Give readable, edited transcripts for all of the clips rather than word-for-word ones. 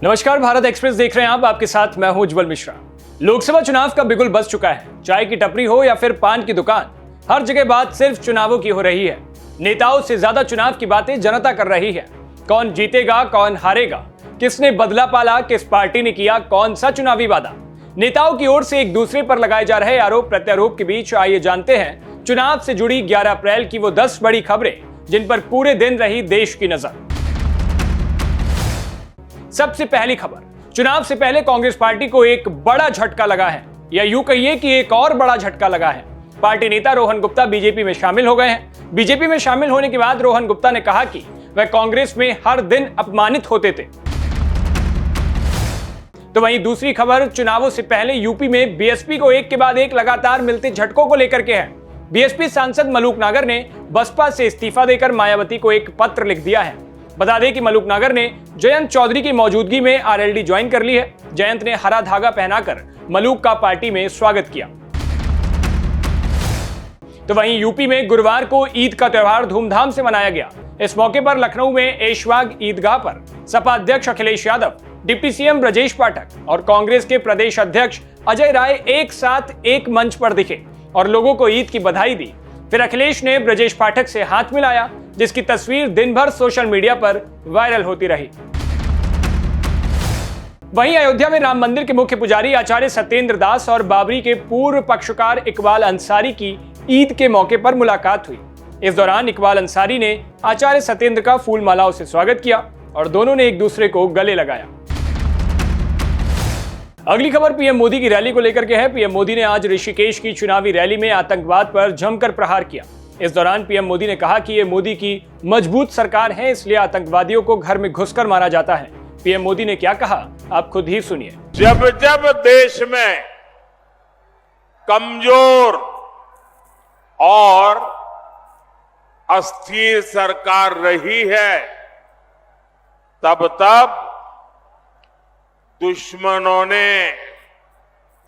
नमस्कार, भारत एक्सप्रेस देख रहे हैं आप। आपके साथ मैं हूं उज्जवल मिश्रा। लोकसभा चुनाव का बिगुल बज चुका है। चाय की टपरी हो या फिर पान की दुकान, हर जगह बात सिर्फ चुनावों की हो रही है। नेताओं से ज्यादा चुनाव की बातें जनता कर रही है। कौन जीतेगा, कौन हारेगा, किसने बदला पाला, किस पार्टी ने किया कौन सा चुनावी वादा। नेताओं की ओर से एक दूसरे पर लगाए जा रहे आरोप प्रत्यारोप के बीच आइए जानते हैं चुनाव से जुड़ी 11 अप्रैल की वो 10 बड़ी खबरें जिन पर पूरे दिन रही देश की नजर। सबसे पहली खबर, चुनाव से पहले कांग्रेस पार्टी को एक बड़ा झटका लगा है, या यूं कहिए कि एक और बड़ा झटका लगा है। पार्टी नेता रोहन गुप्ता बीजेपी में शामिल हो गए हैं। बीजेपी में शामिल होने के बाद रोहन गुप्ता ने कहा कि वह कांग्रेस में हर दिन अपमानित होते थे। तो वहीं दूसरी खबर चुनावों से पहले यूपी में बीएसपी को एक के बाद एक लगातार मिलते झटकों को लेकर के है। बीएसपी सांसद मलूक नागर ने बसपा से इस्तीफा देकर मायावती को एक पत्र लिख दिया है। बता दें कि मलूक नागर ने जयंत चौधरी की मौजूदगी में आरएलडी ज्वाइन कर ली है। जयंत ने हरा धागा पहनाकर मलूक का पार्टी में स्वागत किया। तो वहीं यूपी में गुरुवार को ईद का त्यौहार धूमधाम से मनाया गया। इस मौके पर लखनऊ में ऐशबाग ईदगाह पर सपा अध्यक्ष अखिलेश यादव, डिप्टी सीएम ब्रजेश पाठक और कांग्रेस के प्रदेश अध्यक्ष अजय राय एक साथ एक मंच पर दिखे और लोगों को ईद की बधाई दी। फिर अखिलेश ने ब्रजेश पाठक से हाथ मिलाया, जिसकी तस्वीर दिन भर सोशल मीडिया पर वायरल होती रही। वहीं अयोध्या में राम मंदिर के मुख्य पुजारी आचार्य सत्येंद्र दास और बाबरी के पूर्व पक्षकार इकबाल अंसारी की ईद के मौके पर मुलाकात हुई। इस दौरान इकबाल अंसारी ने आचार्य सत्येंद्र का फूल मालाओं से स्वागत किया और दोनों ने एक दूसरे को गले लगाया। अगली खबर पीएम मोदी की रैली को लेकर के है। पीएम मोदी ने आज ऋषिकेश की चुनावी रैली में आतंकवाद पर जमकर प्रहार किया। इस दौरान पीएम मोदी ने कहा कि ये मोदी की मजबूत सरकार है, इसलिए आतंकवादियों को घर में घुसकर मारा जाता है। पीएम मोदी ने क्या कहा, आप खुद ही सुनिए। जब जब देश में कमजोर और अस्थिर सरकार रही है, तब तब दुश्मनों ने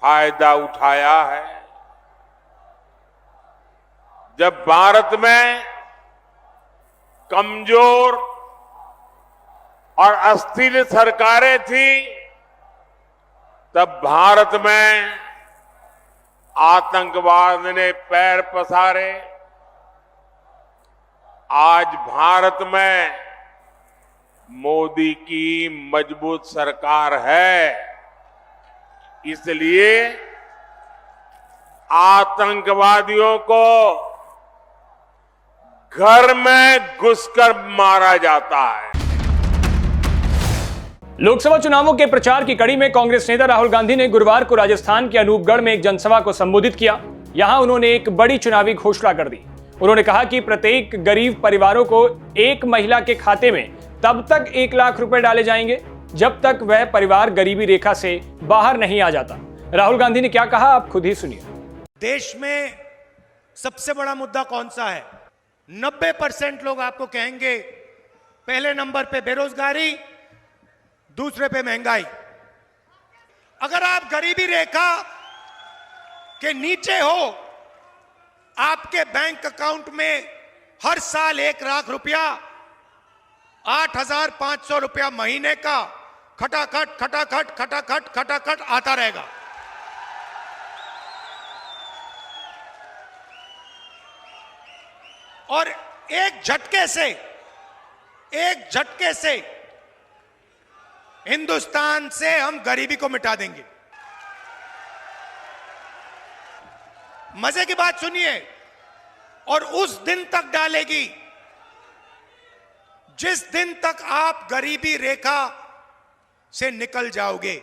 फायदा उठाया है। जब भारत में कमजोर और अस्थिर सरकारें थी, तब भारत में आतंकवाद ने पैर पसारे। आज भारत में मोदी की मजबूत सरकार है, इसलिए आतंकवादियों को घर में घुसकर मारा जाता है। लोकसभा चुनावों के प्रचार की कड़ी में कांग्रेस नेता राहुल गांधी ने गुरुवार को राजस्थान के अनूपगढ़ में एक जनसभा को संबोधित किया। यहां उन्होंने एक बड़ी चुनावी घोषणा कर दी। उन्होंने कहा कि प्रत्येक गरीब परिवारों को एक महिला के खाते में तब तक 1 लाख रुपए डाले जाएंगे जब तक वह परिवार गरीबी रेखा से बाहर नहीं आ जाता। राहुल गांधी ने क्या कहा, आप खुद ही सुनिए। देश में सबसे बड़ा मुद्दा कौन सा है? 90% लोग आपको कहेंगे पहले नंबर पे बेरोजगारी, दूसरे पे महंगाई। अगर आप गरीबी रेखा के नीचे हो, आपके बैंक अकाउंट में हर साल 1 लाख रुपया, 8,500 रुपया महीने का खटाखट खटाखट खटाखट खटाखट आता रहेगा। और एक झटके से हिंदुस्तान से हम गरीबी को मिटा देंगे। मजे की बात सुनिए, और उस दिन तक डालेगी जिस दिन तक आप गरीबी रेखा से निकल जाओगे।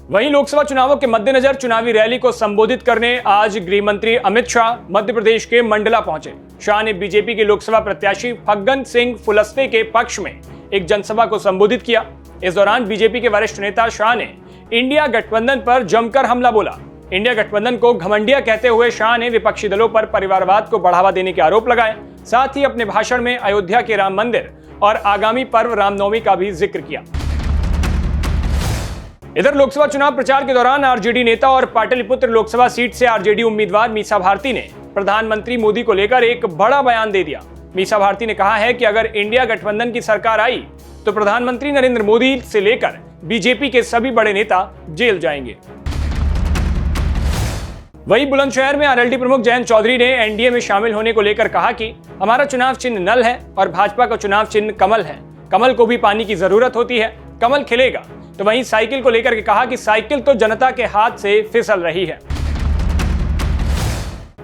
वहीं लोकसभा चुनावों के मद्देनजर चुनावी रैली को संबोधित करने आज गृह मंत्री अमित शाह मध्य प्रदेश के मंडला पहुंचे। शाह ने बीजेपी के लोकसभा प्रत्याशी फग्गन सिंह कुलस्ते के पक्ष में एक जनसभा को संबोधित किया। इस दौरान बीजेपी के वरिष्ठ नेता शाह ने इंडिया गठबंधन पर जमकर हमला बोला। इंडिया गठबंधन को घमंडिया कहते हुए शाह ने विपक्षी दलों पर परिवारवाद को बढ़ावा देने के आरोप लगाए। साथ ही अपने भाषण में अयोध्या के राम मंदिर और आगामी पर्व रामनवमी का भी जिक्र किया। इधर लोकसभा चुनाव प्रचार के दौरान आरजेडी नेता और पाटलिपुत्र लोकसभा सीट से आरजेडी उम्मीदवार मीसा भारती ने प्रधानमंत्री मोदी को लेकर एक बड़ा बयान दे दिया। मीसा भारती ने कहा है कि अगर इंडिया गठबंधन की सरकार आई तो प्रधानमंत्री नरेंद्र मोदी से लेकर बीजेपी के सभी बड़े नेता जेल जाएंगे। वहीं बुलंदशहर में आरएलडी प्रमुख जयंत चौधरी ने एनडीए में शामिल होने को लेकर कहा कि हमारा चुनाव चिन्ह नल है और भाजपा का चुनाव चिन्ह कमल है। कमल को भी पानी की जरूरत होती है, कमल खिलेगा। तो वहीं साइकिल को लेकर के कहा कि साइकिल तो जनता के हाथ से फिसल रही है।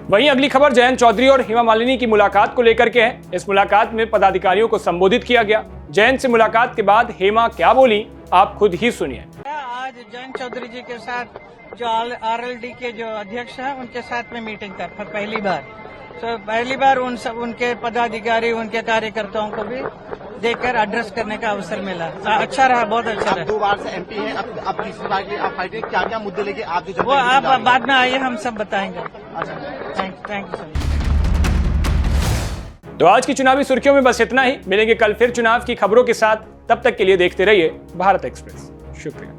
वहीं अगली खबर जयंत चौधरी और हेमा मालिनी की मुलाकात को लेकर के है। इस मुलाकात में पदाधिकारियों को संबोधित किया गया। जयंत से मुलाकात के बाद हेमा क्या बोली, आप खुद ही सुनिए। आज जयंत चौधरी जी के साथ जो आरएलडी के जो अध्यक्ष हैं उनके साथ में मीटिंग कर पहली बार, तो पहली बार उनके पदाधिकारी उनके कार्यकर्ताओं को भी देखकर एड्रेस करने का अवसर मिला। अच्छा रहा, बहुत अच्छा रहा। 2 बार से एमपी हैं, अब तीसरी बार की आप फाइटिंग, क्या क्या मुद्दे लेके आप वो आप बाद में आइए, हम सब बताएंगे। Thank you sir. तो आज की चुनावी सुर्खियों में बस इतना ही। मिलेंगे कल फिर चुनाव की खबरों के साथ। तब तक के लिए देखते रहिए भारत एक्सप्रेस। शुक्रिया।